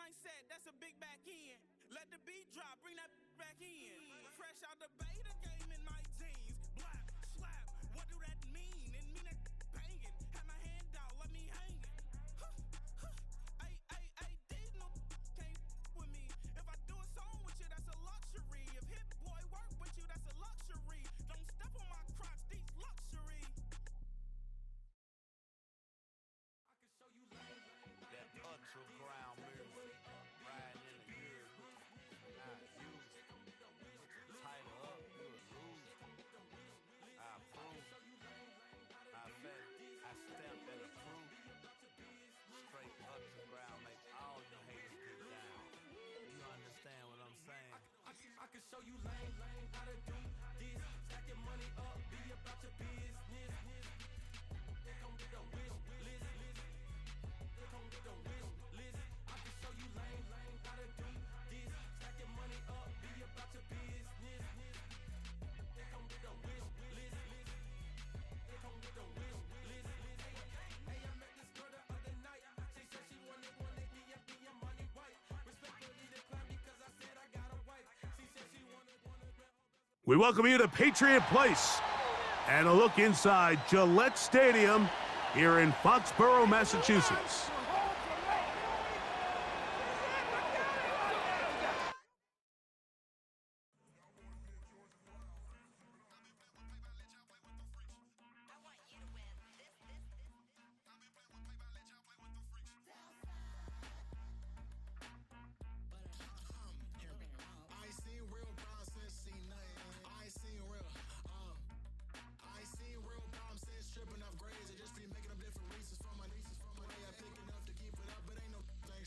mindset, that's a big back end. Let the beat drop, bring that back in. Fresh out the beta game in my jeans. Blap, slap, what do that mean? It mean that banging. Have my hand out, let me hang it. These no can't with me. If I do a song with you, that's a luxury. If Hit Boy work with you, that's a luxury. Don't step on my crotch, these luxury. That ultra ground music, riding in the good, not used. Tighten up, you'll lose. I approve. I bet, I stamp and approve. Straight ultra ground, make all you haters get down. You understand what I'm saying? I can show you lame, how to do this. Stack your money up, be about your business. They come with a wish list. They come with a wish list. I can show you lame, how to do this. Stack your money up, be about your business. They come with a wish list. They come with a wish list. Hey, I met this girl the other night. She said she wanted me and be your money white. Respectfully declined because I said I got a wife. She said she wanted. We welcome you to Patriot Place and a look inside Gillette Stadium here in Foxborough, Massachusetts.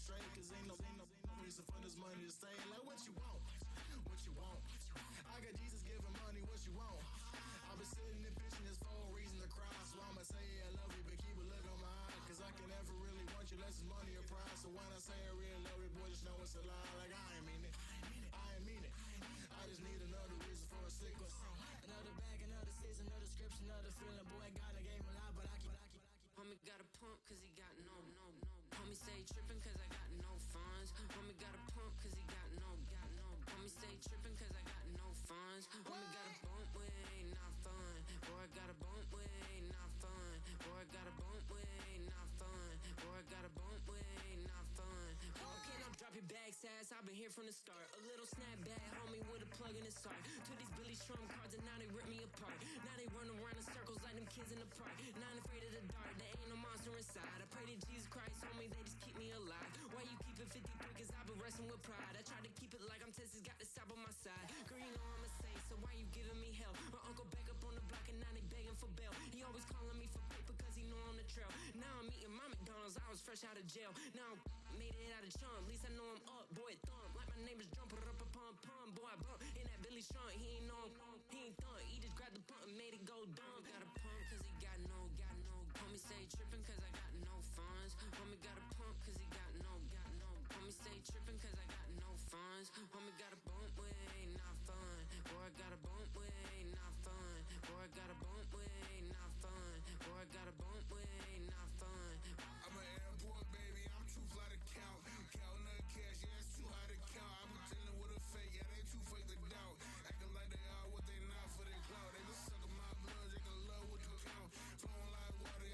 Cause ain't no reason for this money to stay. Like what you want? What you want? I got Jesus giving money, what you want? I've been sitting and pitching this for a reason to cry. So I'ma say I love you, but keep a look on my eye. Cause I can never really want you unless it's money or pride. So when I say I really love you, boy, just know it's a lie. Like I ain't mean it. I ain't mean it. I just need another reason for a sickness. Another bag, another season, another description, another feeling. Boy, God, I gave him a lot, but I keep. Homie got a pump cause he got no. Homie stay trippin' cause I got no funds. Homie got a pump cause he got no. Homie stay trippin' cause I got no funds. Homie got a bump with ain't not fun. Boy, I got a bump with ain't not fun. Boy, I got a bump with ain't not fun. Boy, I got a bump with ain't not fun. Boy, can I drop your bag, sass? I've been here from the start. A little snapback, homie, with a plug in his heart. To these Billy Strum cards and now they rip me apart. Now they run around in circles like them kids in the park. Not afraid of the dark, there ain't no monster inside. I pray to Jesus Christ, homie, they just keep me alive. Why you keep it 53? Cause I've been wrestling with pride. I try to keep it like I'm Texas, got the stop on my side. Girl, you know I'm a saint, so why you giving me hell? My uncle back up on the block and now they begging for bail. He always calling me for paper cause he know I'm the trail. Now I'm eating my McDonald's, I was fresh out of jail. Now I made it out of chump, at least I know I'm up, boy, thump. Like my name is Jumper up a pump, boy, I bump. In that Billy Strong, he ain't know, he ain't thump. He just grabbed the pump and made it go dumb. Got a pump cause he got no. Homie stay trippin' cause I got no funds. Homie got a pump cause he got no. Homie stay trippin' cause I got no funds. Homie got a bump with ain't not fun. Boy, I got a bump with ain't not fun. Boy, I got a bump with ain't not fun. Boy, I got a bump with ain't not fun. I'm an airport baby, I'm too fly to count. Counting the cash, yeah, it's too high to count. I've been dealing with a fake, yeah, they too fake to doubt. Acting like they are what they not for their clout. They been sucking my blood, they can love what you count. Flowing like water,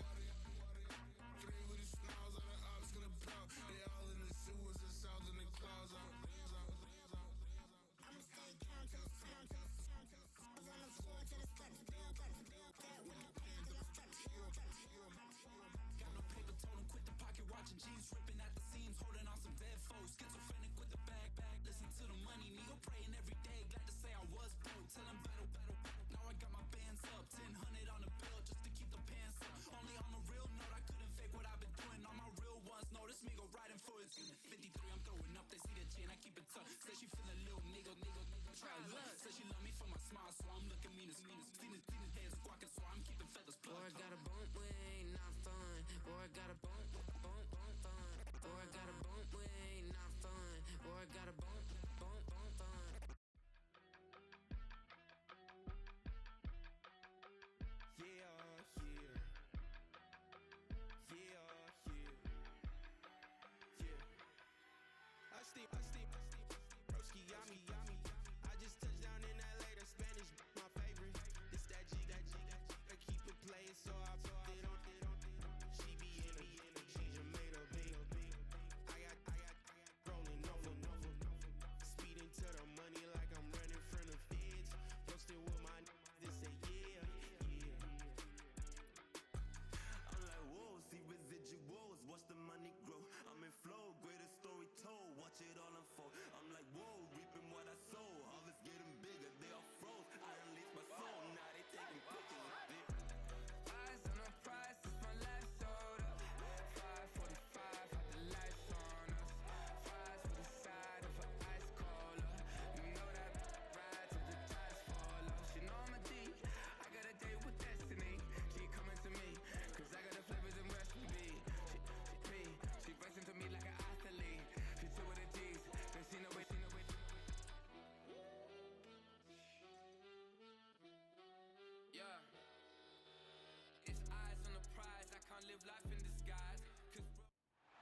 three with the snows on the ops gonna plow. They all in the sewers, the south in the clouds. I'ma stay down to the sound, to the sound, to the sound. On the floor to the steps, build up, that with the pain to the steps. Got no paper, told him quit the pocket watching jeans, ripping at the seams, holding on some dead foes. Schizophrenic with the bag. Listen to the money, nigga praying every day. Glad to say I was broke. Tell him battle. Now I got my bands up, 1000 on the bill just to keep the pants up. Only on a real note, I couldn't fake what I've been doing. All my real ones notice me go riding for it. 53, I'm throwing up. They see the chain, I keep it tough. Say she feeling little nigga. Try look. Say she love me for my smile, so I'm looking mean as. Seen his heads squawking, so I'm keeping feathers plucked. Boy, I got a bump with ain't not fun. Boy, I got a bump fun. Boy, I got a bump with ain't not fun. Boy, I got a bump fun.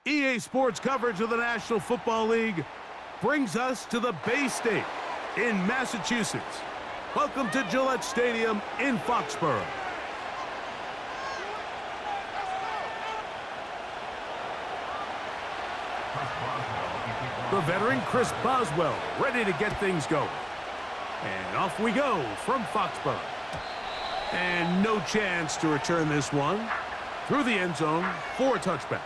EA Sports coverage of the National Football League brings us to the Bay State in Massachusetts. Welcome to Gillette Stadium in Foxborough. The veteran Chris Boswell ready to get things going. And off we go from Foxborough. And no chance to return this one through the end zone for a touchback.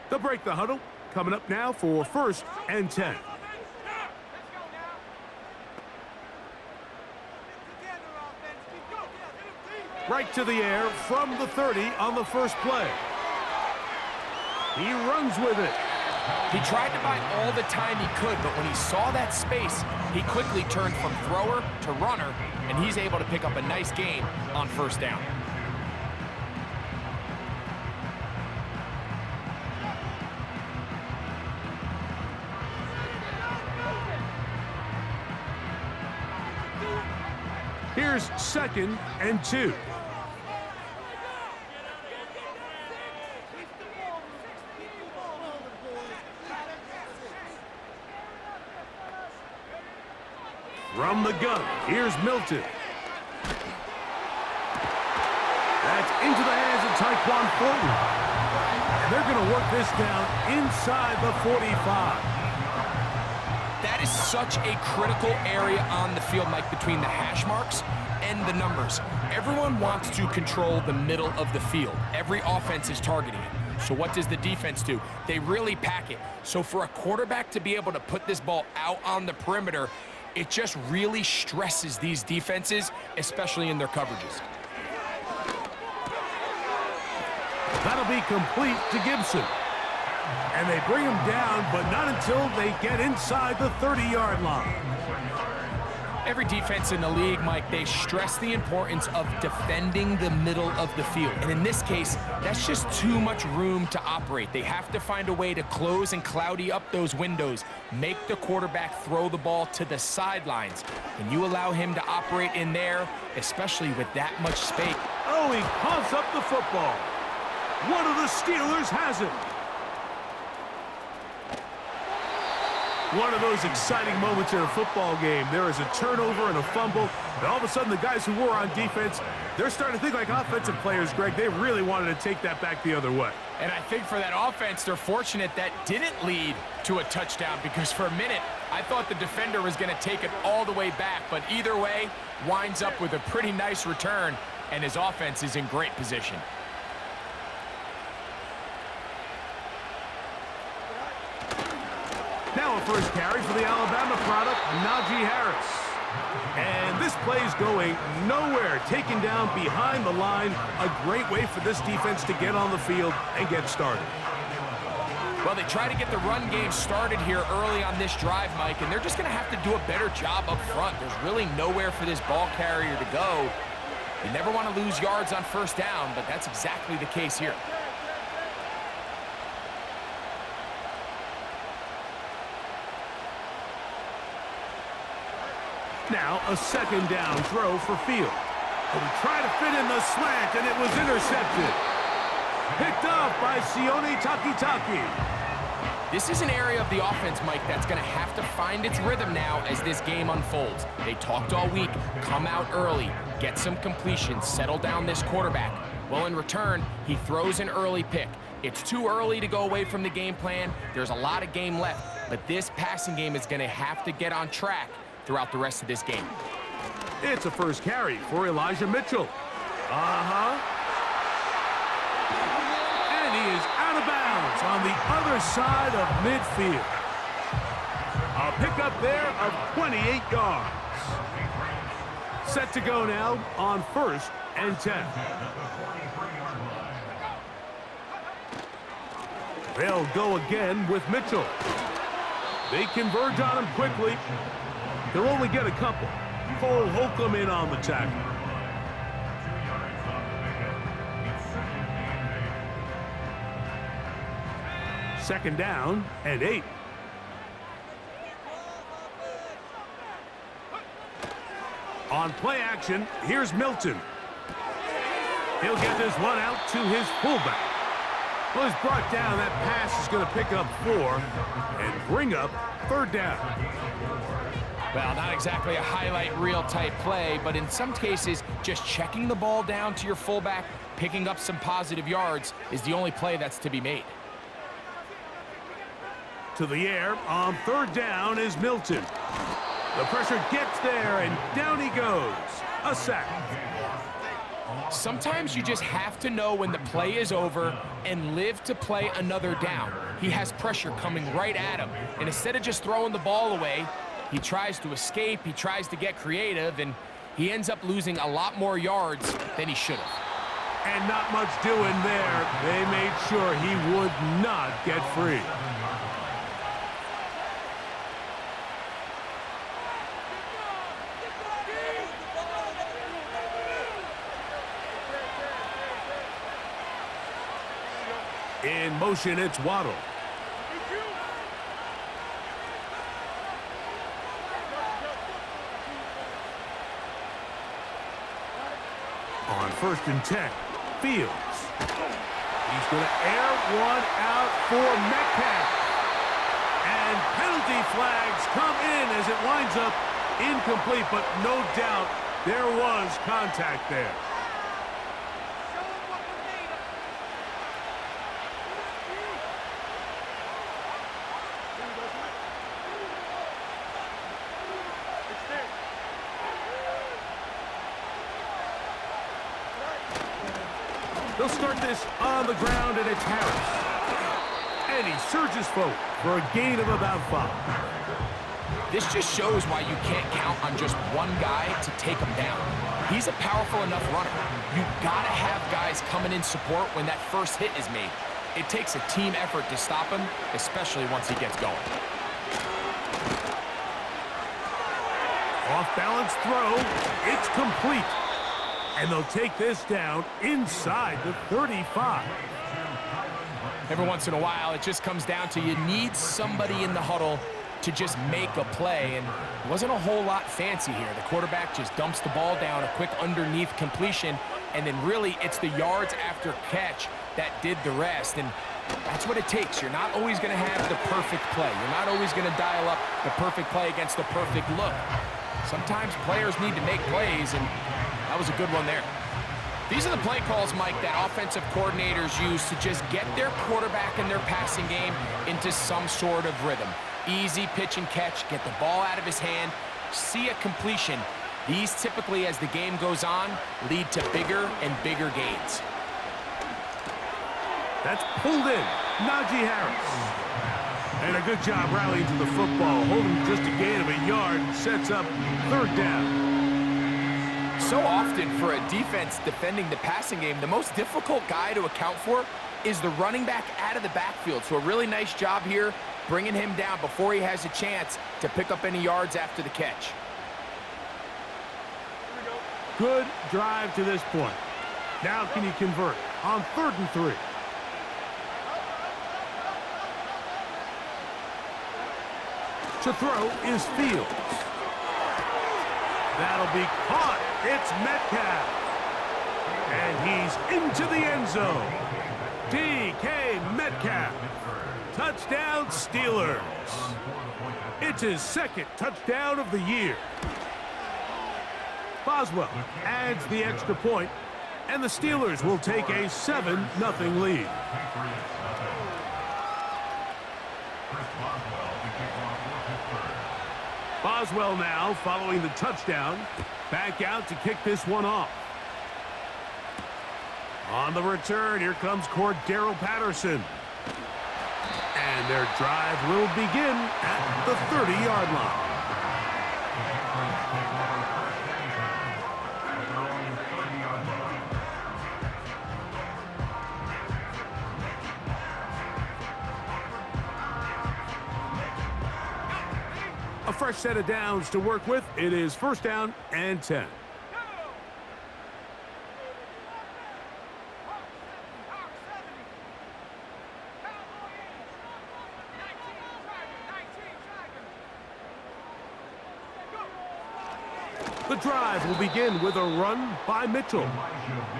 They'll break the huddle. Coming up now for 1st and 10. Right to the air from the 30 on the first play. He runs with it. He tried to buy all the time he could, but when he saw that space, he quickly turned from thrower to runner, and he's able to pick up a nice gain on 1st down. Here's 2nd and 2. From the gun, here's Milton. That's into the hands of Tyquan Thornton. And they're going to work this down inside the 45. That is such a critical area on the field, Mike, between the hash marks and the numbers. Everyone wants to control the middle of the field. Every offense is targeting it. So what does the defense do? They really pack it. So for a quarterback to be able to put this ball out on the perimeter, it just really stresses these defenses, especially in their coverages. That'll be complete to Gibson. And they bring him down, but not until they get inside the 30-yard line. Every defense in the league, Mike, they stress the importance of defending the middle of the field. And in this case, that's just too much room to operate. They have to find a way to close and cloudy up those windows, make the quarterback throw the ball to the sidelines. And you allow him to operate in there, especially with that much space. Oh, he coughs up the football. One of the Steelers has it. One of those exciting moments in a football game. There is a turnover and a fumble, and all of a sudden the guys who were on defense, they're starting to think like offensive players, Greg. They really wanted to take that back the other way. And I think for that offense, they're fortunate that didn't lead to a touchdown, because for a minute, I thought the defender was going to take it all the way back. But either way, winds up with a pretty nice return, and his offense is in great position. Now a first carry for the Alabama product, Najee Harris. And this play's going nowhere, taken down behind the line. A great way for this defense to get on the field and get started. Well, they try to get the run game started here early on this drive, Mike, and they're just going to have to do a better job up front. There's really nowhere for this ball carrier to go. You never want to lose yards on 1st down, but that's exactly the case here. Now a 2nd down throw for Field. And he tried to fit in the slant, and it was intercepted. Picked off by Sione Takitaki. This is an area of the offense, Mike, that's going to have to find its rhythm now as this game unfolds. They talked all week, come out early, get some completions, settle down this quarterback. Well, in return, he throws an early pick. It's too early to go away from the game plan. There's a lot of game left, but this passing game is going to have to get on track throughout the rest of this game. It's a first carry for Elijah Mitchell. And he is out of bounds on the other side of midfield. A pickup there of 28 yards. Set to go now on 1st and 10. They'll go again with Mitchell. They converge on him quickly. They'll only get a couple. Cole Holcomb in on the tackle. Second down and 8. On play action, here's Milton. He'll get this one out to his fullback. Well, he's brought down. That pass is going to pick up 4 and bring up third down. Well, not exactly a highlight reel type play, but in some cases, just checking the ball down to your fullback, picking up some positive yards is the only play that's to be made. To the air on third down is Milton. The pressure gets there, and down he goes. A sack. Sometimes you just have to know when the play is over and live to play another down. He has pressure coming right at him, and instead of just throwing the ball away, he tries to escape, he tries to get creative, and he ends up losing a lot more yards than he should have. And not much doing there. They made sure he would not get free. In motion, it's Waddle. On 1st and 10, Fields. He's going to air one out for Metcalf. And penalty flags come in as it winds up incomplete, but no doubt there was contact there. They'll start this on the ground, and it's Harris. And he surges forward for a gain of about 5. This just shows why you can't count on just one guy to take him down. He's a powerful enough runner. You gotta have guys coming in support when that first hit is made. It takes a team effort to stop him, especially once he gets going. Off-balance throw. It's complete. And they'll take this down inside the 35. Every once in a while, it just comes down to you need somebody in the huddle to just make a play, and it wasn't a whole lot fancy here. The quarterback just dumps the ball down, a quick underneath completion, and then really it's the yards after catch that did the rest, and that's what it takes. You're not always going to have the perfect play. You're not always going to dial up the perfect play against the perfect look. Sometimes players need to make plays, and that was a good one there. These are the play calls, Mike, that offensive coordinators use to just get their quarterback and their passing game into some sort of rhythm. Easy pitch and catch, get the ball out of his hand, see a completion. These typically, as the game goes on, lead to bigger and bigger gains. That's pulled in. Najee Harris. And a good job rallying to the football, holding just a gain of a yard, sets up third down. So often for a defense defending the passing game, the most difficult guy to account for is the running back out of the backfield. So a really nice job here, bringing him down before he has a chance to pick up any yards after the catch. Good drive to this point. Now can you convert on 3rd and 3? To throw is Fields. That'll be caught. It's Metcalf. And he's into the end zone. DK Metcalf. Touchdown, Steelers. It's his 2nd touchdown of the year. Boswell adds the extra point, and the Steelers will take a 7-0 lead. Boswell now following the touchdown. Back out to kick this one off. On the return, here comes Cordero Patterson. And their drive will begin at the 30-yard line. A fresh set of downs to work with. It is first down and 10. The drive will begin with a run by Mitchell.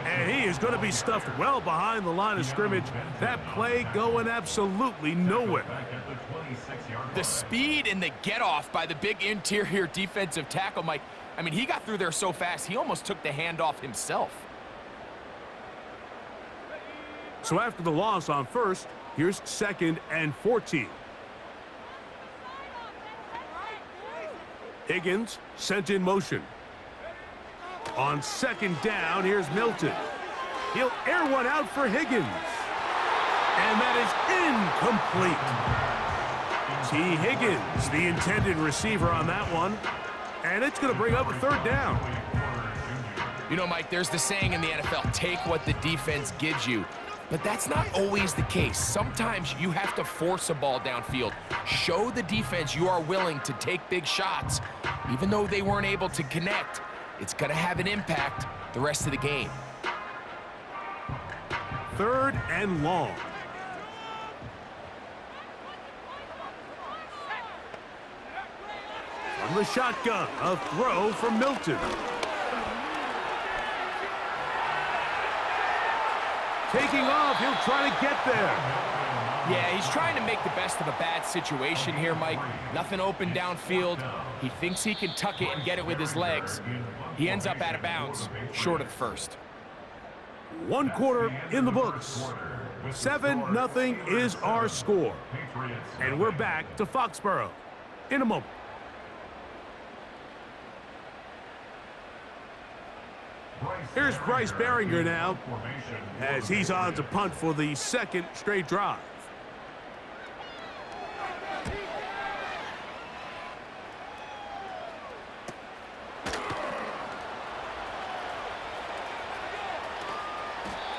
And he is going to be stuffed well behind the line of scrimmage. That play going absolutely nowhere. The speed and the get-off by the big interior defensive tackle, Mike. I mean, he got through there so fast, he almost took the handoff himself. So after the loss on first, here's second and 14. Higgins sent in motion. On second down, here's Milton. He'll air one out for Higgins. And that is incomplete. T. Higgins, the intended receiver on that one. And it's going to bring up a third down. You know, Mike, there's the saying in the NFL, take what the defense gives you. But that's not always the case. Sometimes you have to force a ball downfield. Show the defense you are willing to take big shots. Even though they weren't able to connect, it's going to have an impact the rest of the game. Third and long. From the shotgun, a throw from Milton. Taking off, he'll try to get there. Yeah, he's trying to make the best of a bad situation here, Mike. Nothing open downfield. He thinks he can tuck it and get it with his legs. He ends up out of bounds, short of the first. 1 quarter in the books. 7-0 is our score. And we're back to Foxborough in a moment. Here's Bryce Behringer now, as he's on to punt for the second straight drive.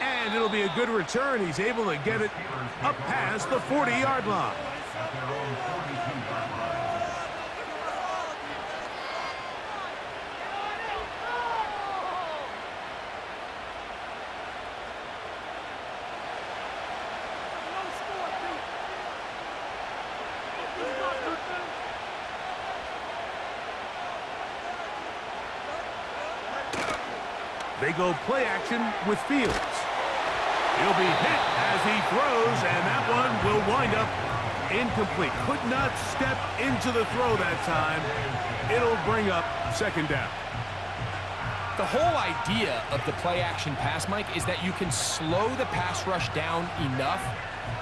And it'll be a good return. He's able to get it up past the 40-yard line. They go play action with Fields. He'll be hit as he throws, and that one will wind up incomplete. Could not step into the throw that time. It'll bring up second down. The whole idea of the play action pass, Mike, is that you can slow the pass rush down enough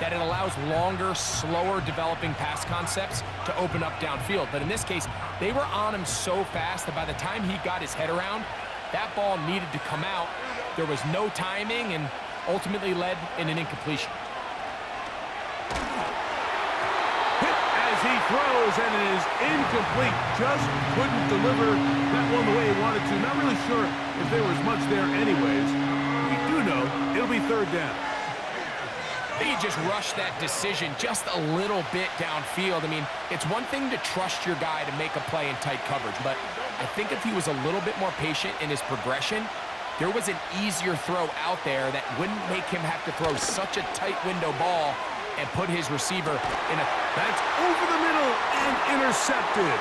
that it allows longer, slower developing pass concepts to open up downfield. But in this case, they were on him so fast that by the time he got his head around, that ball needed to come out. There was no timing and ultimately led in an incompletion. Hit as he throws, and it is incomplete. Just couldn't deliver that one the way he wanted to. Not really sure if there was much there anyways. We do know it'll be third down. He just rushed that decision just a little bit downfield. I mean, it's one thing to trust your guy to make a play in tight coverage, but I think if he was a little bit more patient in his progression, there was an easier throw out there that wouldn't make him have to throw such a tight window ball and put his receiver in a... That's over the middle and intercepted.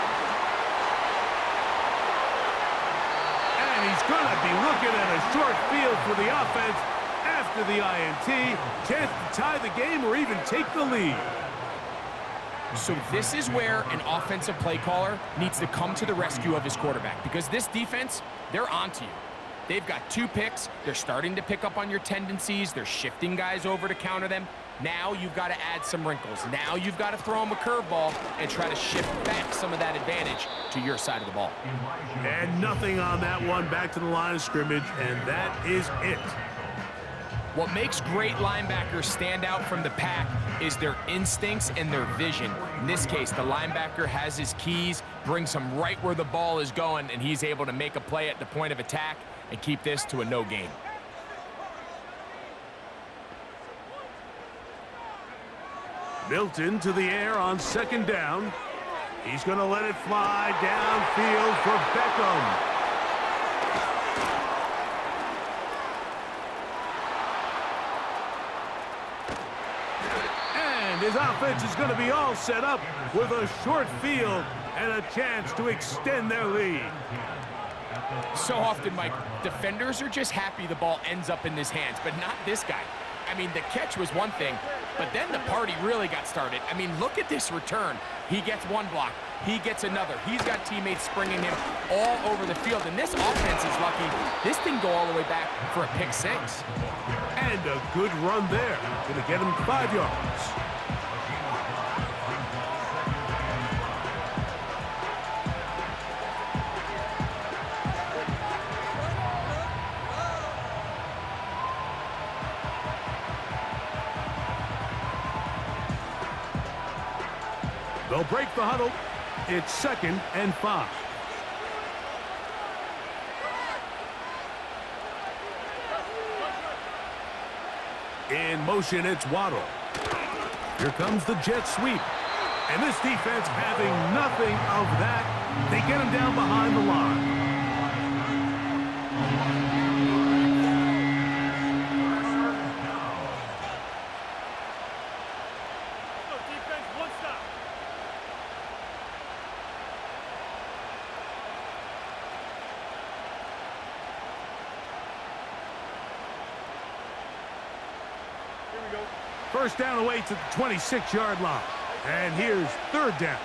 And he's going to be looking at a short field for the offense after the INT. Chance to tie the game or even take the lead. So this is where an offensive play caller needs to come to the rescue of his quarterback, because this defense, they're onto you. They've got 2 picks. They're starting to pick up on your tendencies. They're shifting guys over to counter them. Now you've got to add some wrinkles. Now you've got to throw them a curveball and try to shift back some of that advantage to your side of the ball. And nothing on that one. Back to the line of scrimmage, and that is it. What makes great linebackers stand out from the pack is their instincts and their vision. In this case, the linebacker has his keys, brings him right where the ball is going, and he's able to make a play at the point of attack and keep this to a no gain. Milton to the air on second down. He's going to let it fly downfield for Beckham. And his offense is going to be all set up with a short field and a chance to extend their lead. So often, Mike, defenders are just happy the ball ends up in his hands, but not this guy. I mean, the catch was one thing, but then the party really got started. I mean, look at this return. He gets one block. He gets another. He's got teammates springing him all over the field, and this offense is lucky. This thing go all the way back for a pick six. And a good run there. Going to get him 5 yards. They'll break the huddle. It's 2nd and 5. In motion, it's Waddle. Here comes the jet sweep. And this defense having nothing of that. They get him down behind the line. First down away to the 26-yard line. And here's 3rd down.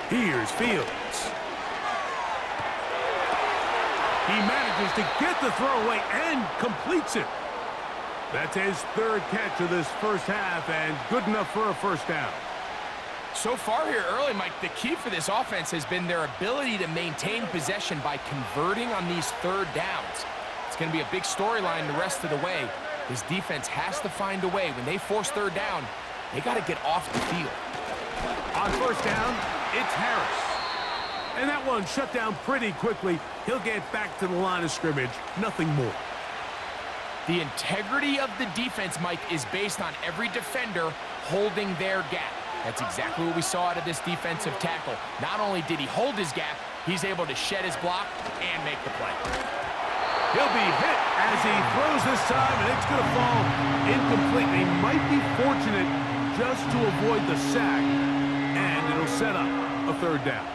Here's Fields. He manages to get the throw away and completes it. That's his 3rd catch of this first half and good enough for a first down. So far here early, Mike, the key for this offense has been their ability to maintain possession by converting on these 3rd downs. It's going to be a big storyline the rest of the way. This defense has to find a way. When they force 3rd down, they got to get off the field. On first down, it's Harris. And that one shut down pretty quickly. He'll get back to the line of scrimmage. Nothing more. The integrity of the defense, Mike, is based on every defender holding their gap. That's exactly what we saw out of this defensive tackle. Not only did he hold his gap, he's able to shed his block and make the play. He'll be hit as he throws this time, and it's going to fall incomplete. He might be fortunate just to avoid the sack, and it'll set up a 3rd down.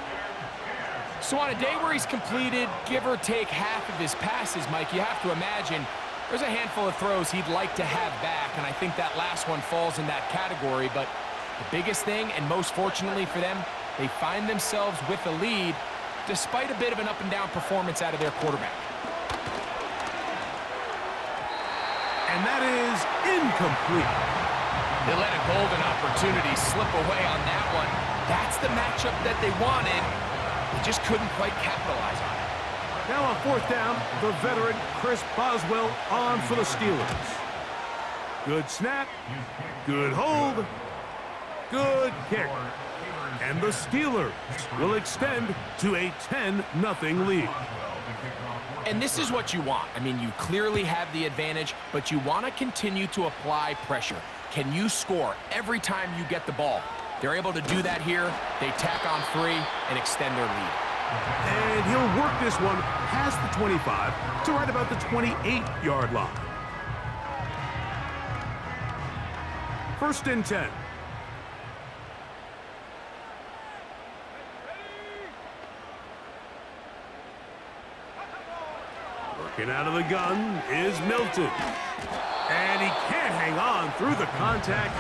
So on a day where he's completed, give or take half of his passes, Mike, you have to imagine there's a handful of throws he'd like to have back, and I think that last one falls in that category, but the biggest thing, and most fortunately for them, they find themselves with a lead despite a bit of an up-and-down performance out of their quarterback. And that is incomplete. They let a golden opportunity slip away on that one. That's the matchup that they wanted. They just couldn't quite capitalize on it. Now on 4th down, the veteran Chris Boswell on for the Steelers. Good snap, good hold, good kick. And the Steelers will extend to a 10-0 lead. And this is what you want. I mean, you clearly have the advantage, but you want to continue to apply pressure. Can you score every time you get the ball? They're able to do that here. They tack on 3 and extend their lead. And he'll work this one past the 25 to right about the 28-yard line. 1st and 10. Working out of the gun is Milton. And he can't hang on through the contact.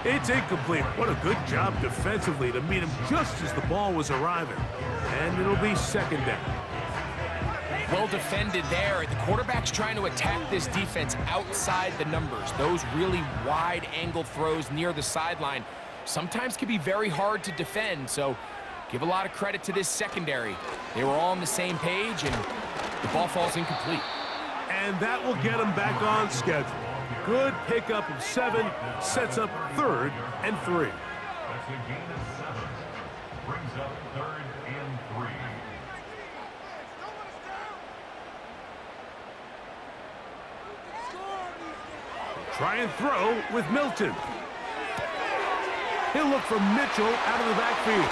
It's incomplete. What a good job defensively to meet him just as the ball was arriving. And it'll be 2nd down. Well defended there. The quarterback's trying to attack this defense outside the numbers. Those really wide angle throws near the sideline sometimes can be very hard to defend. So give a lot of credit to this secondary. They were all on the same page, and the ball falls incomplete. And that will get him back on schedule. Good pickup of 7, sets up 3rd and 3. That's a gain of 7. Brings up 3rd and 3. try and throw with Milton. He'll look for Mitchell out of the backfield.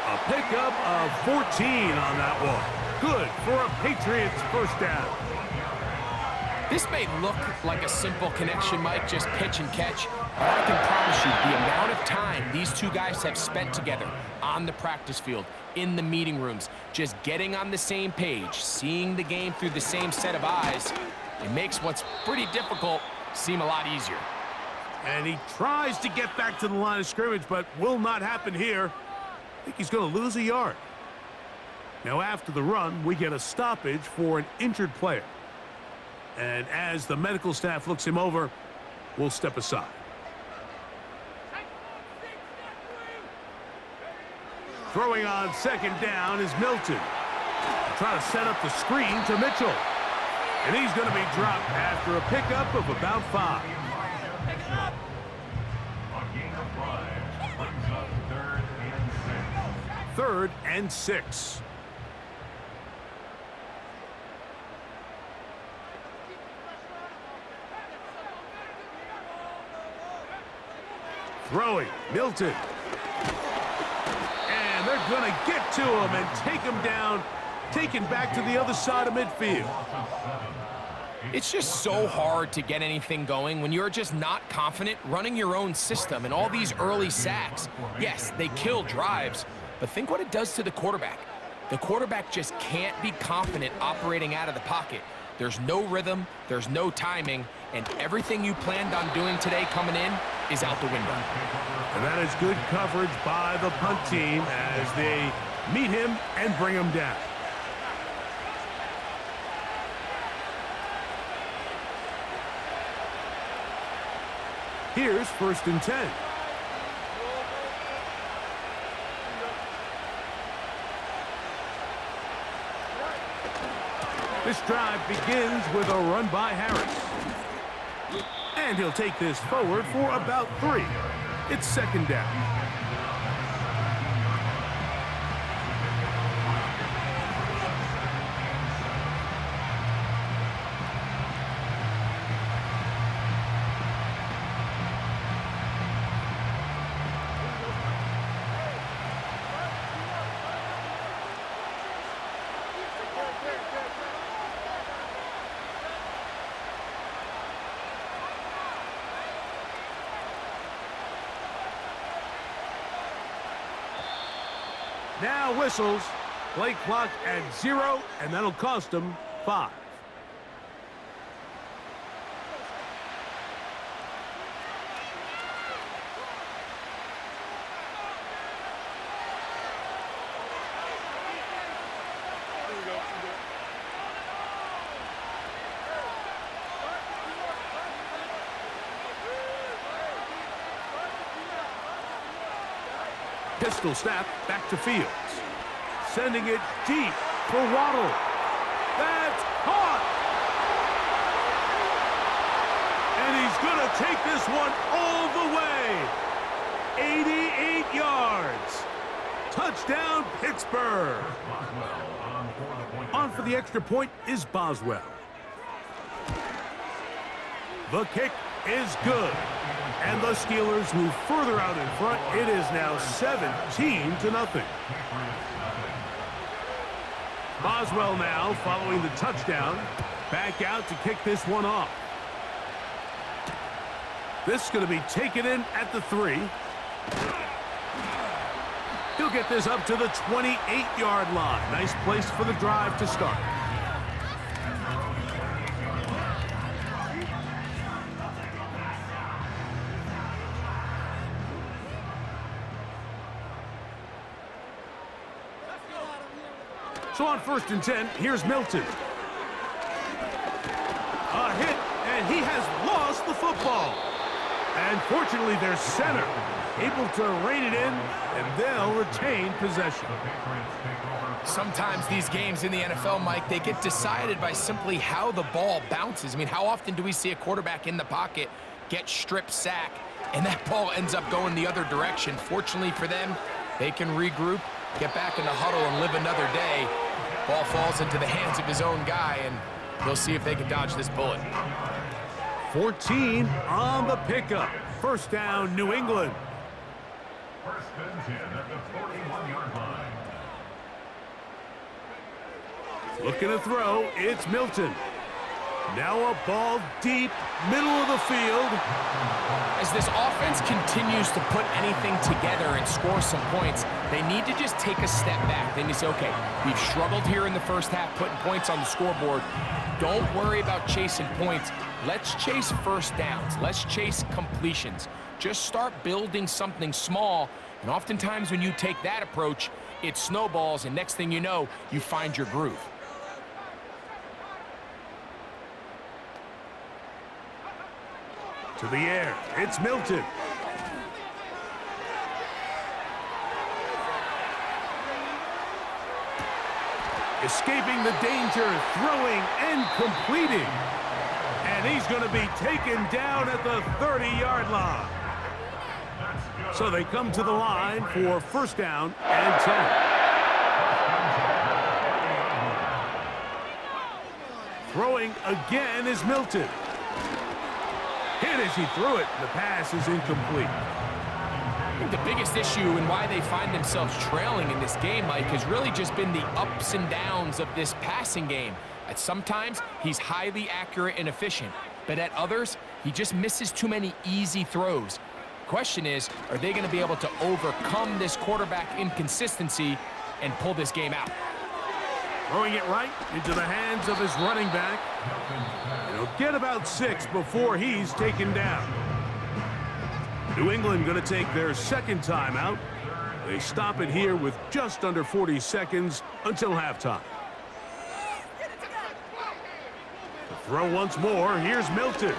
A pickup of 14 on that one. Good for a Patriots first down. This may look like a simple connection, Mike, just pitch and catch, but I can promise you the amount of time these two guys have spent together on the practice field, in the meeting rooms, just getting on the same page, seeing the game through the same set of eyes, it makes what's pretty difficult seem a lot easier. And he tries to get back to the line of scrimmage, but will not happen here. I think he's going to lose a yard. Now, after the run, we get a stoppage for an injured player. And as the medical staff looks him over, we'll step aside. Throwing on second down is Milton. Trying to set up the screen to Mitchell. And he's going to be dropped after a pickup of about 5. A gain of 5 brings up 3rd and 6. 3rd and 6. Throwing, Milton. And they're going to get to him and take him down, taken back to the other side of midfield. It's just so hard to get anything going when you're just not confident running your own system, and all these early sacks. Yes, they kill drives, but think what it does to the quarterback. The quarterback just can't be confident operating out of the pocket. There's no rhythm, there's no timing, and everything you planned on doing today coming in is out the window. And that is good coverage by the punt team as they meet him and bring him down. Here's 1st and 10. This drive begins with a run by Harris. And he'll take this forward for about 3. It's 2nd down. Now whistles, play clock at 0, and that'll cost them 5. Pistol snap back to Fields. Sending it deep for Waddle. That's caught! And he's going to take this one all the way. 88 yards. Touchdown, Pittsburgh. On for the extra point is Boswell. The kick is good. And the Steelers move further out in front. It is now 17-0. Boswell now following the touchdown. Back out to kick this one off. This is going to be taken in at the 3. He'll get this up to the 28-yard line. Nice place for the drive to start. So on 1st and 10, here's Milton. A hit, and he has lost the football. And fortunately, their center able to rein it in, and they'll retain possession. Sometimes these games in the NFL, Mike, they get decided by simply how the ball bounces. I mean, how often do we see a quarterback in the pocket get strip sack, and that ball ends up going the other direction? Fortunately for them, they can regroup, get back in the huddle, and live another day. Ball falls into the hands of his own guy, and they'll see if they can dodge this bullet. 14 on the pickup. First down, New England. First and 10 at the 41-yard line. Looking to throw, it's Milton. Now a ball deep, middle of the field. As this offense continues to put anything together and score some points, they need to just take a step back. They need to say, okay, we've struggled here in the first half, putting points on the scoreboard. Don't worry about chasing points. Let's chase first downs. Let's chase completions. Just start building something small, and oftentimes when you take that approach, it snowballs, and next thing you know, you find your groove. To the air, it's Milton. Escaping the danger, throwing and completing. And he's going to be taken down at the 30-yard line. So they come to the line for first down and 10. Throwing again is Milton. Hit as he threw it. The pass is incomplete. I think the biggest issue and why they find themselves trailing in this game, Mike, has really just been the ups and downs of this passing game. At sometimes, he's highly accurate and efficient, but at others, he just misses too many easy throws. Question is, are they going to be able to overcome this quarterback inconsistency and pull this game out? Throwing it right into the hands of his running back. And he'll get about 6 before he's taken down. New England going to take their second timeout. They stop it here with just under 40 seconds until halftime. The throw once more. Here's Milton.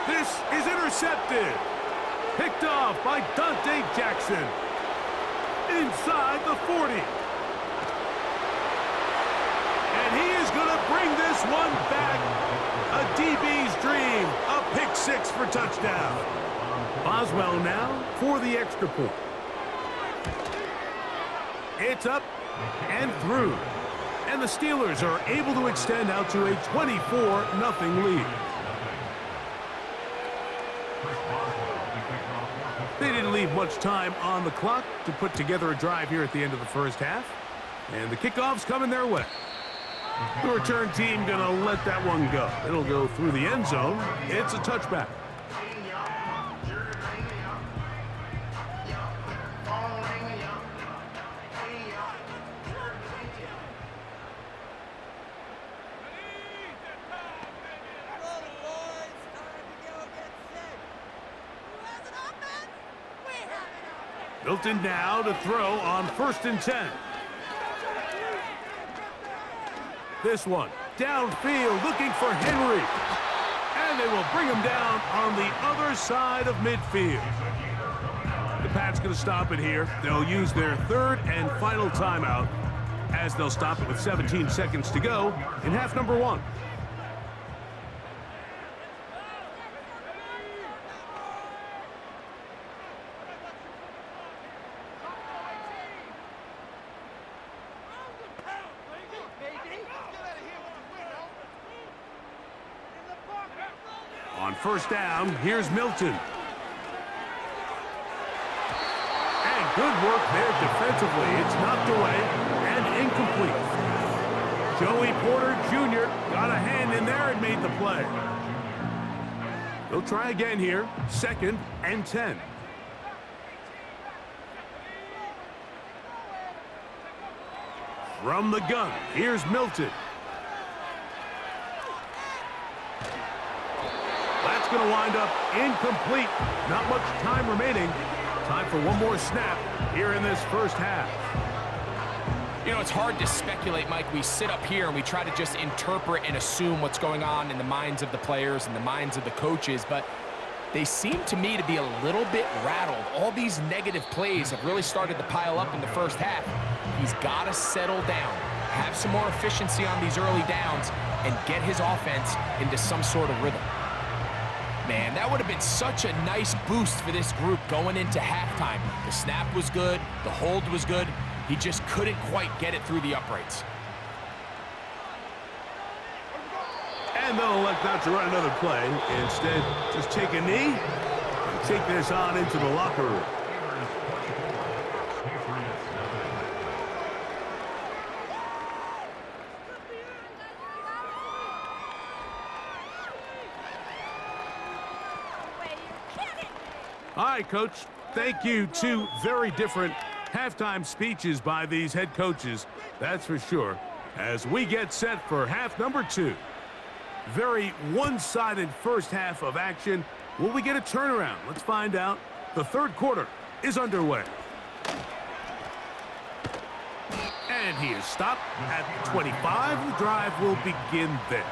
This is intercepted. Picked off by Dante Jackson. Inside the 40. And he is going to bring this one back. A DB's dream. A pick 6 for touchdown. Boswell now for the extra point. It's up and through. And the Steelers are able to extend out to a 24-0 lead. They didn't leave much time on the clock to put together a drive here at the end of the first half. And the kickoff's coming their way. The return team going to let that one go. It'll go through the end zone. It's a touchback. Milton now to throw on 1st and 10. This one downfield looking for Henry. And they will bring him down on the other side of midfield. The Pats going to stop it here. They'll use their third and final timeout as they'll stop it with 17 seconds to go in half number 1. On first down, here's Milton. And good work there defensively. It's knocked away and incomplete. Joey Porter Jr. got a hand in there and made the play. They'll try again here. 2nd and 10. From the gun, here's Milton. That's going to wind up incomplete. Not much time remaining. Time for one more snap here in this first half. You know, it's hard to speculate, Mike. We sit up here and we try to just interpret and assume what's going on in the minds of the players and the minds of the coaches, but they seem to me to be a little bit rattled. All these negative plays have really started to pile up in the first half. He's got to settle down, have some more efficiency on these early downs, and get his offense into some sort of rhythm. Man, that would have been such a nice boost for this group going into halftime. The snap was good. The hold was good. He just couldn't quite get it through the uprights. And they'll elect not to run another play. Instead, just take a knee and take this on into the locker room. All right, Coach. Thank you. Two very different halftime speeches by these head coaches, that's for sure, as we get set for half number 2. Very one-sided first half of action. Will we get a turnaround? Let's find out. The third quarter is underway. And he is stopped at the 25. The drive will begin there.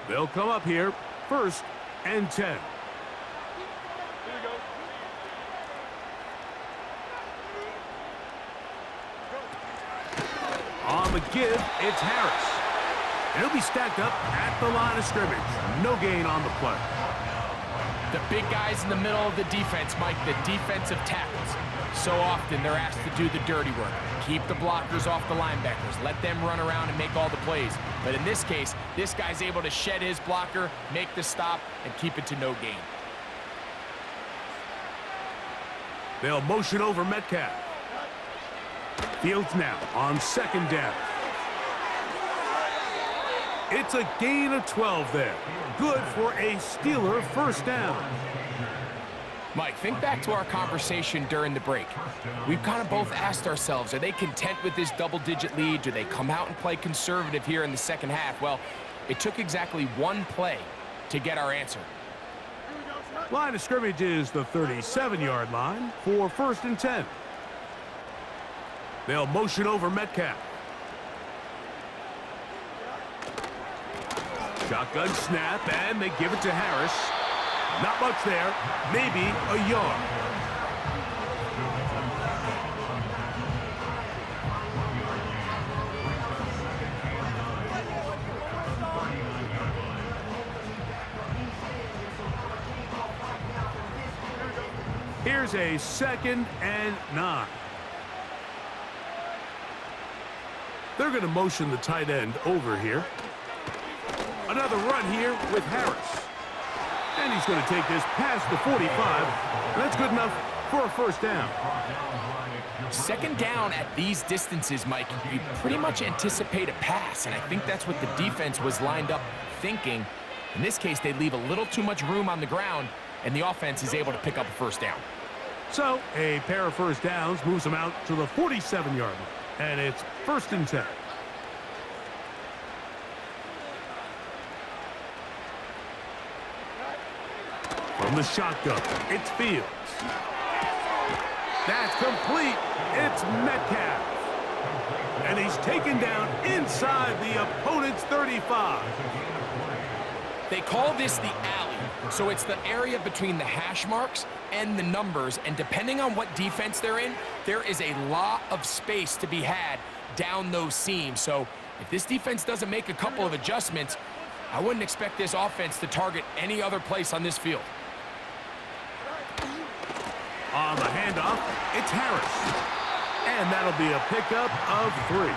They'll come up here, 1st and 10. On the give, it's Harris. And he'll be stacked up at the line of scrimmage. No gain on the play. The big guys in the middle of the defense, Mike, the defensive tackles. So often they're asked to do the dirty work. Keep the blockers off the linebackers. Let them run around and make all the plays. But in this case, this guy's able to shed his blocker, make the stop, and keep it to no gain. They'll motion over Metcalf. Fields now on 2nd down. It's a gain of 12 there. Good for a Steeler 1st down. Mike, think back to our conversation during the break. We've kind of both asked ourselves, are they content with this double-digit lead? Do they come out and play conservative here in the second half? Well, it took exactly one play to get our answer. Line of scrimmage is the 37-yard line for 1st and 10. They'll motion over Metcalf. Shotgun snap, and they give it to Harris. Not much there, maybe a yard. Here's a 2nd and 9. They're going to motion the tight end over here. Another run here with Harris. And he's going to take this past the 45. That's good enough for a 1st down. 2nd down at these distances, Mike, you pretty much anticipate a pass, and I think that's what the defense was lined up thinking. In this case, they leave a little too much room on the ground, and the offense is able to pick up a 1st down. So a pair of 1st downs moves them out to the 47-yard line, and it's 1st and 10. From the shotgun, it's Fields. That's complete. It's Metcalf. And he's taken down inside the opponent's 35. They call this the alley, so it's the area between the hash marks and the numbers, and depending on what defense they're in, there is a lot of space to be had down those seams. So if this defense doesn't make a couple of adjustments, I wouldn't expect this offense to target any other place on this field. On the handoff, it's Harris. And that'll be a pickup of 3.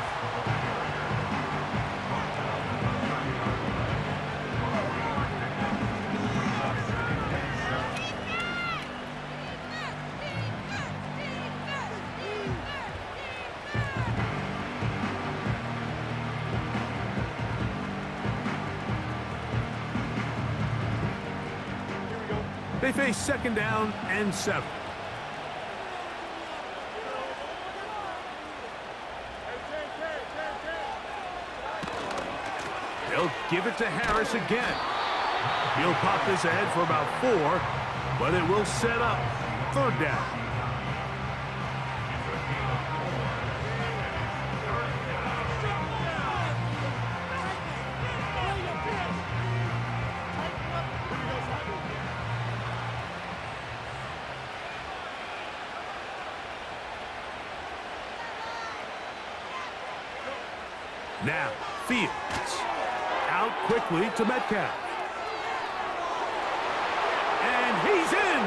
They face 2nd down and 7. They'll give it to Harris again. He'll pop this ahead for about 4, but it will set up 3rd down. Now, Fields. Out quickly to Metcalf. And he's in!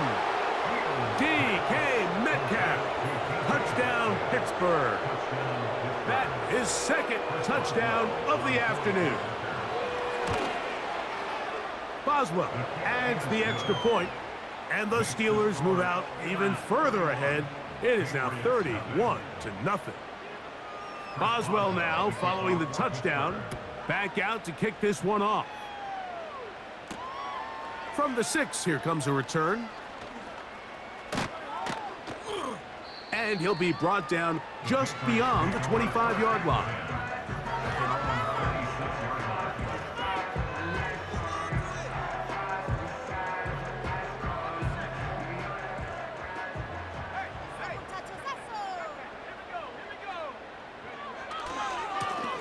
DK Metcalf. Touchdown, Pittsburgh. That is second touchdown of the afternoon. Boswell adds the extra point, and the Steelers move out even further ahead. It is now 31-0. Boswell now, following the touchdown, back out to kick this one off. From the 6, here comes a return. And he'll be brought down just beyond the 25-yard line.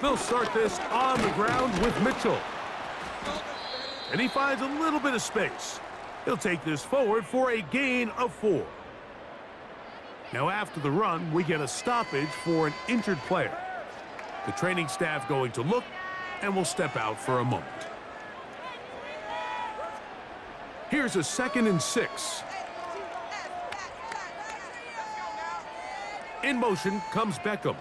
They'll start this on the ground with Mitchell. And he finds a little bit of space. He'll take this forward for a gain of 4. Now after the run, we get a stoppage for an injured player. The training staff going to look and will step out for a moment. Here's a 2nd and 6. In motion comes Beckham.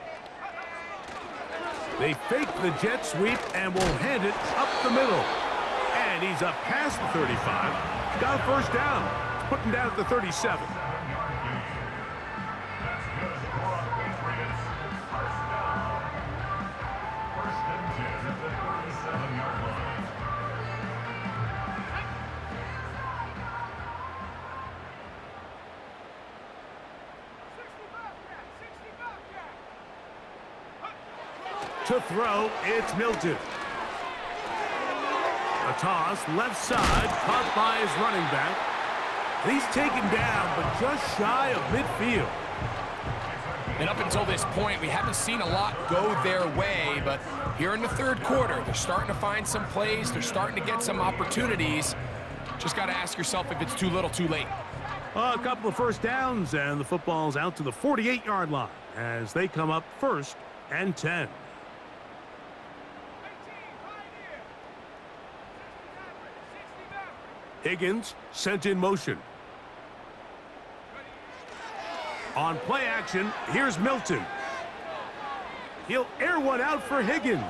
They fake the jet sweep and will hand it up the middle. And he's up past the 35. Got a first down. Putting down at the 37. To throw, it's Milton. A toss, left side, caught by his running back. He's taken down, but just shy of midfield. And up until this point, we haven't seen a lot go their way, but here in the third quarter, they're starting to find some plays. They're starting to get some opportunities. Just got to ask yourself if it's too little, too late. A couple of first downs, and the football's out to the 48-yard line as they come up 1st and 10. Higgins sent in motion. On play action, here's Milton. He'll air one out for Higgins.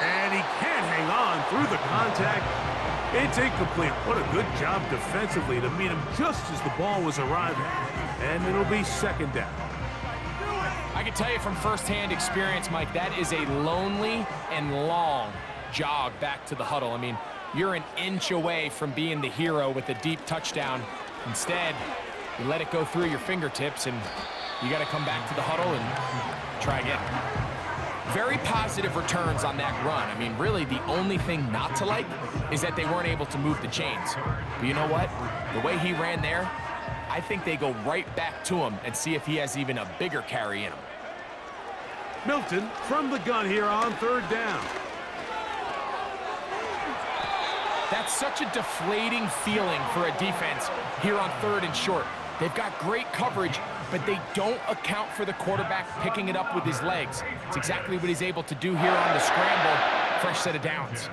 And he can't hang on through the contact. It's incomplete. What a good job defensively to meet him just as the ball was arriving. And it'll be 2nd down. I can tell you from firsthand experience, Mike, that is a lonely and long jog back to the huddle. I mean, you're an inch away from being the hero with a deep touchdown. Instead, you let it go through your fingertips, and you got to come back to the huddle and try again. Very positive returns on that run. I mean, really, the only thing not to like is that they weren't able to move the chains. But you know what? The way he ran there, I think they go right back to him and see if he has even a bigger carry in him. Milton from the gun here on 3rd down. That's such a deflating feeling for a defense here on 3rd and short. They've got great coverage, but they don't account for the quarterback picking it up with his legs. It's exactly what he's able to do here on the scramble. Fresh set of downs.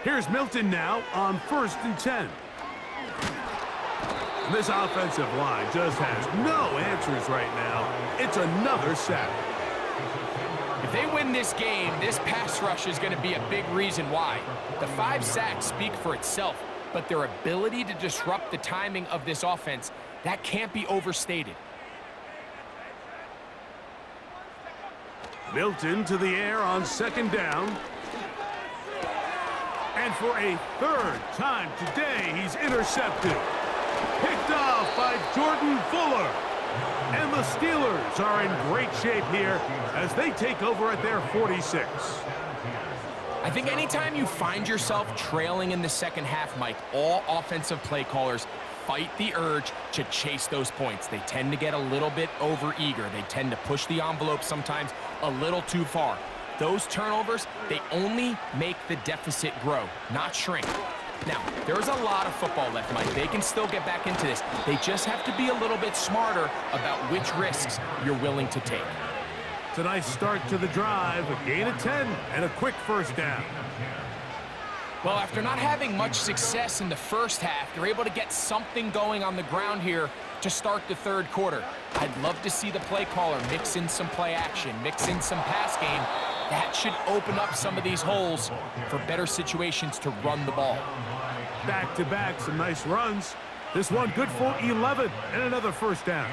Here's Milton now on 1st and 10. And this offensive line just has no answers right now. It's another sack. If they win this game, this pass rush is going to be a big reason why. The 5 sacks speak for itself, but their ability to disrupt the timing of this offense, that can't be overstated. Milton to the air on 2nd down. And for a 3rd time today, he's intercepted. Picked off by Jordan Fuller. And the Steelers are in great shape here as they take over at their 46. I think anytime you find yourself trailing in the second half, Mike, all offensive play callers fight the urge to chase those points. They tend to get a little bit overeager. They tend to push the envelope sometimes a little too far. Those turnovers, they only make the deficit grow, not shrink. Now, there's a lot of football left, Mike. They can still get back into this. They just have to be a little bit smarter about which risks you're willing to take. It's a nice start to the drive, a gain of 10, and a quick first down. Well, after not having much success in the first half, they're able to get something going on the ground here to start the third quarter. I'd love to see the play caller mix in some play action, mix in some pass game. That should open up some of these holes for better situations to run the ball. Back-to-back, some nice runs. This one good for 11 and another first down.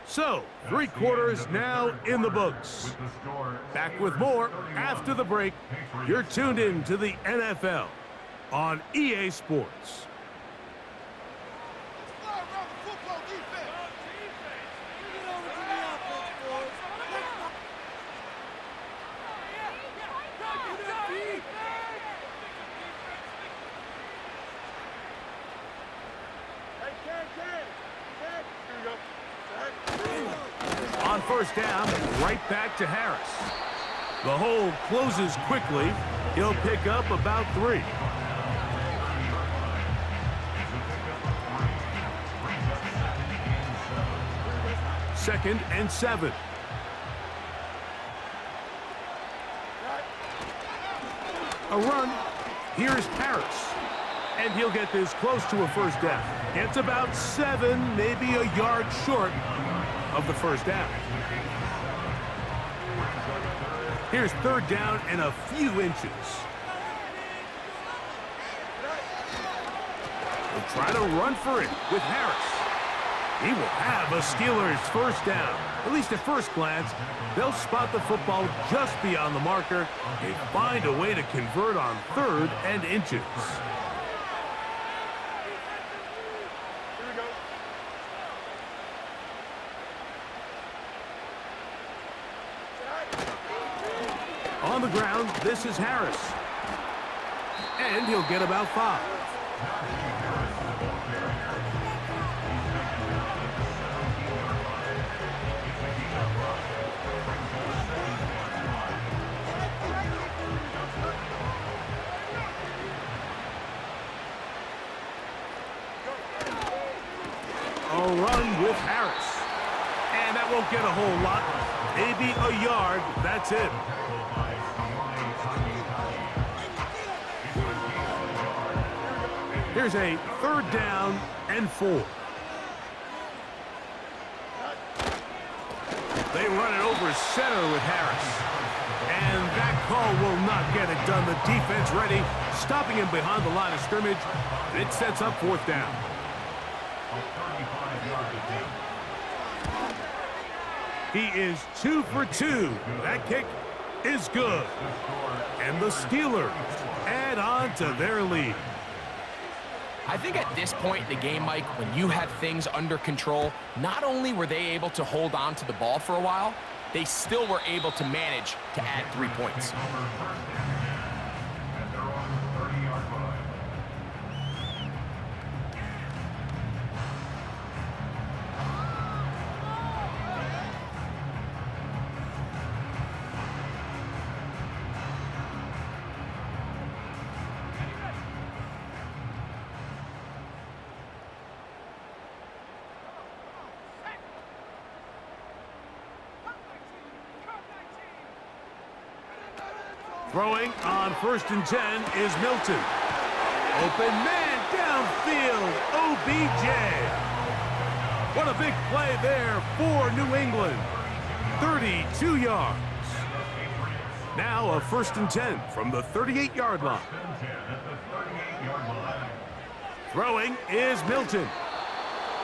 So, 3 quarters now in the books. Back with more after the break. You're tuned in to the NFL on EA Sports. On first down, right back to Harris. The hole closes quickly. He'll pick up about 3. Second and 7. A run. Here's Harris. And he'll get this close to a first down. It's about 7, maybe a yard short of the first down. Here's third down and a few inches. We'll try to run for it with Harris. He will have a Steelers first down. At least at first glance, they'll spot the football just beyond the marker. They find a way to convert on 3rd and inches. On the ground, this is Harris. And he'll get about 5. A run with Harris. And that won't get a whole lot. Maybe a yard. That's it. Here's a 3rd down and 4. They run it over center with Harris. And that call will not get it done. The defense ready, stopping him behind the line of scrimmage. And it sets up 4th down. He is 2 for 2. That kick is good. And the Steelers add on to their lead. I think at this point in the game, Mike, when you have things under control, not only were they able to hold on to the ball for a while, they still were able to manage to add 3 points. Throwing on 1st and 10 is Milton. Open man downfield, OBJ. What a big play there for New England. 32 yards. Now a 1st and 10 from the 38-yard line. Throwing is Milton.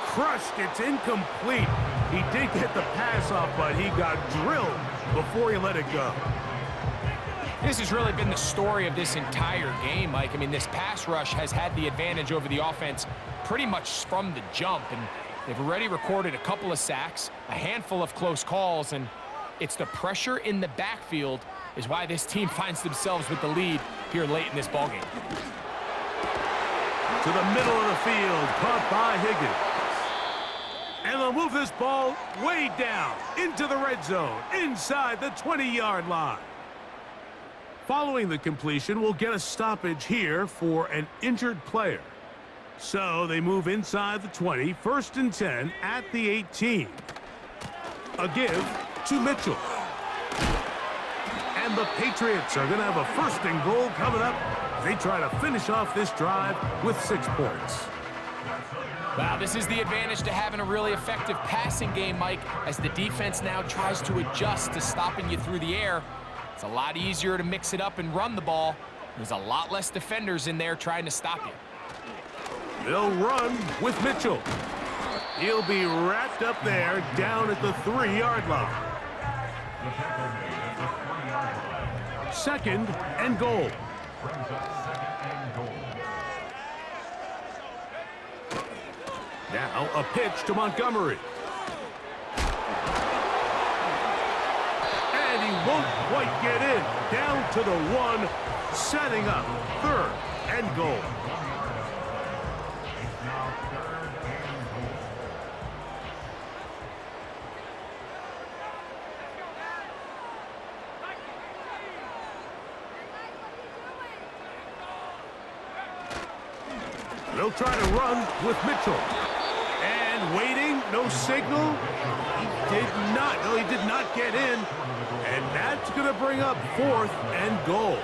Crushed, it's incomplete. He did get the pass off, but he got drilled before he let it go. This has really been the story of this entire game, Mike. I mean, this pass rush has had the advantage over the offense pretty much from the jump, and they've already recorded a couple of sacks, a handful of close calls, and it's the pressure in the backfield is why this team finds themselves with the lead here late in this ballgame. To the middle of the field, caught by Higgins. And they'll move this ball way down into the red zone, inside the 20-yard line. Following the completion, we'll get a stoppage here for an injured player. So they move inside the 20, 1st and 10 at the 18. A give to Mitchell. And the Patriots are going to have a 1st and goal coming up. They try to finish off this drive with 6 points. Wow, this is the advantage to having a really effective passing game, Mike, as the defense now tries to adjust to stopping you through the air. It's a lot easier to mix it up and run the ball. There's a lot less defenders in there trying to stop you. They'll run with Mitchell. He'll be wrapped up there down at the 3-yard line. 2nd and goal. Now a pitch to Montgomery. And he won't quite get in. Down to the 1, setting up 3rd and goal. They'll try to run with Mitchell. And waiting, no signal. He did not get in. And that's going to bring up 4th and goal.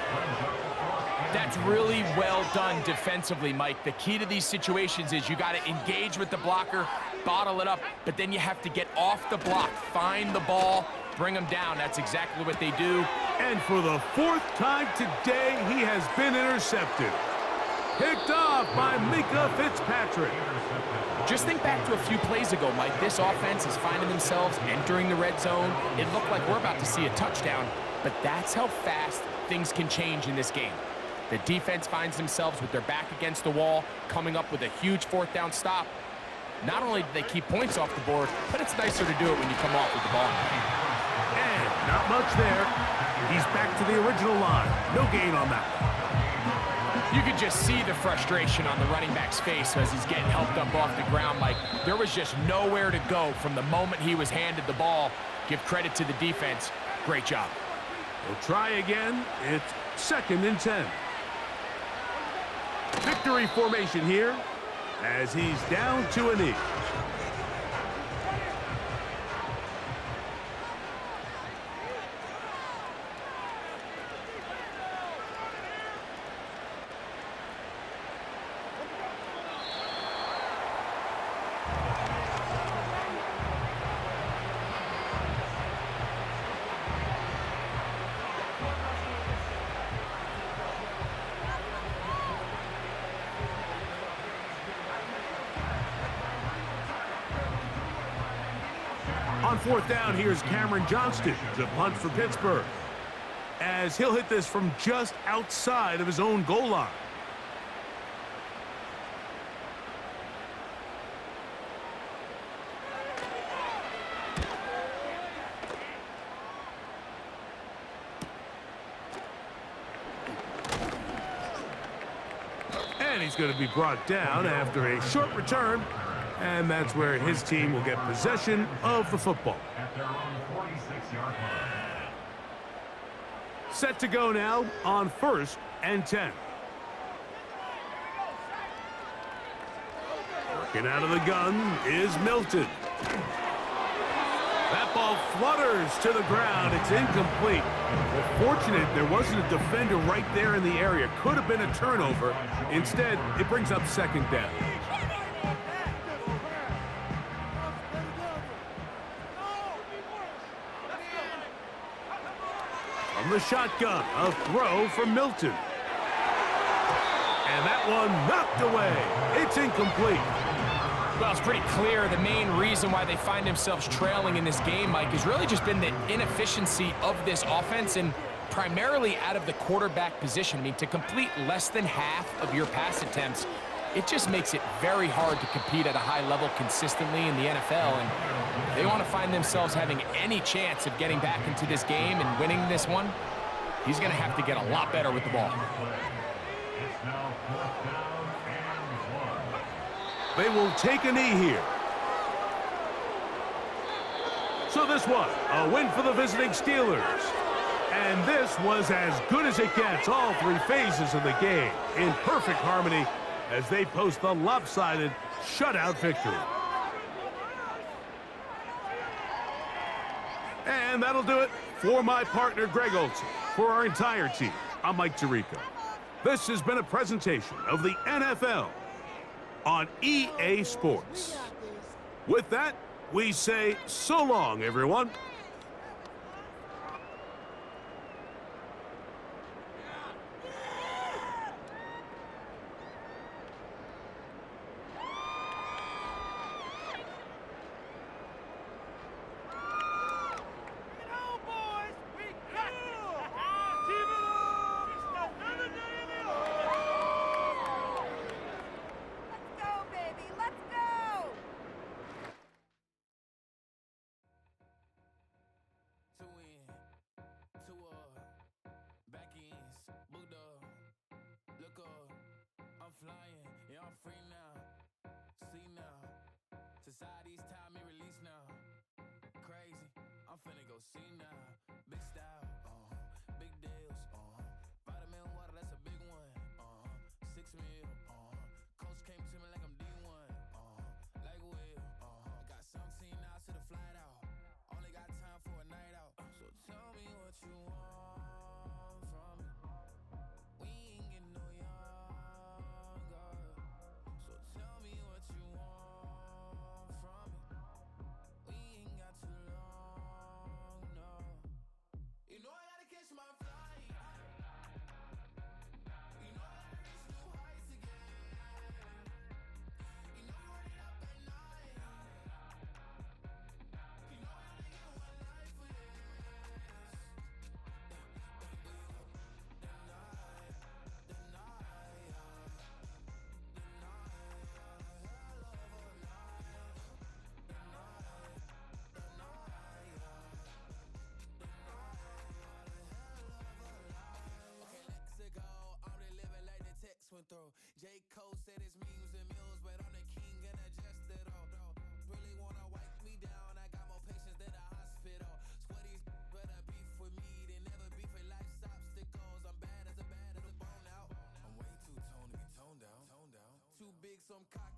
That's really well done defensively, Mike. The key to these situations is you got to engage with the blocker, bottle it up, but then you have to get off the block, find the ball, bring them down. That's exactly what they do. And for the 4th time today, he has been intercepted. Picked off by Mika Fitzpatrick. Just think back to a few plays ago, Mike. This offense is finding themselves entering the red zone. It looked like we're about to see a touchdown, but that's how fast things can change in this game. The defense finds themselves with their back against the wall, coming up with a huge 4th down stop. Not only do they keep points off the board, but it's nicer to do it when you come off with the ball. And not much there. He's back to the original line. No gain on that. You could just see the frustration on the running back's face as he's getting helped up off the ground. Like, there was just nowhere to go from the moment he was handed the ball. Give credit to the defense. Great job. We'll try again. It's 2nd and 10. Victory formation here as he's down to a knee. On 4th down, here's Cameron Johnston to punt for Pittsburgh, as he'll hit this from just outside of his own goal line. And he's going to be brought down after a short return. And that's where his team will get possession of the football. At their own 46-yard line. Set to go now on 1st and 10. Working out of the gun is Milton. That ball flutters to the ground. It's incomplete. Well, fortunate there wasn't a defender right there in the area. Could have been a turnover. Instead, it brings up 2nd down. From the shotgun, a throw from Milton. And that one knocked away. It's incomplete. Well, it's pretty clear the main reason why they find themselves trailing in this game, Mike, has really just been the inefficiency of this offense and primarily out of the quarterback position. I mean, to complete less than half of your pass attempts, it just makes it very hard to compete at a high level consistently in the NFL. And if they want to find themselves having any chance of getting back into this game and winning this one, he's going to have to get a lot better with the ball. It's now 4th down and 1. They will take a knee here. So this one, a win for the visiting Steelers. And this was as good as it gets, all 3 phases of the game in perfect harmony. as they post the lopsided shutout victory. And that'll do it for my partner, Greg Olson. For our entire team, I'm Mike Tirico. This has been a presentation of the NFL on EA Sports. With that, we say so long, everyone. Flying, yeah, I'm free now. See now. Society's time me release now. Crazy, I'm finna go see now. Big style, big deals, vitamin water, that's a big one. 6 mil, coach came to me like I'm D1. Like Will, got 17 hours to the flight out. Only got time for a night out. So tell me what you want from me. We ain't getting no younger. So tell me what you want from me. We ain't got too long, no. You know I gotta catch my flight. You know I gotta reach new heights again. You know you run it up at night. You know I gotta get one life for this. Went through. J. Cole said it's memes and mills, but I'm the king and adjust it all. Really wanna wipe me down. I got more patience than a hospital. Sweaty better beef with me than never beef with life's obstacles. I'm bad as a bone out. I'm way too toned to be toned down. Too big, so I'm cocky.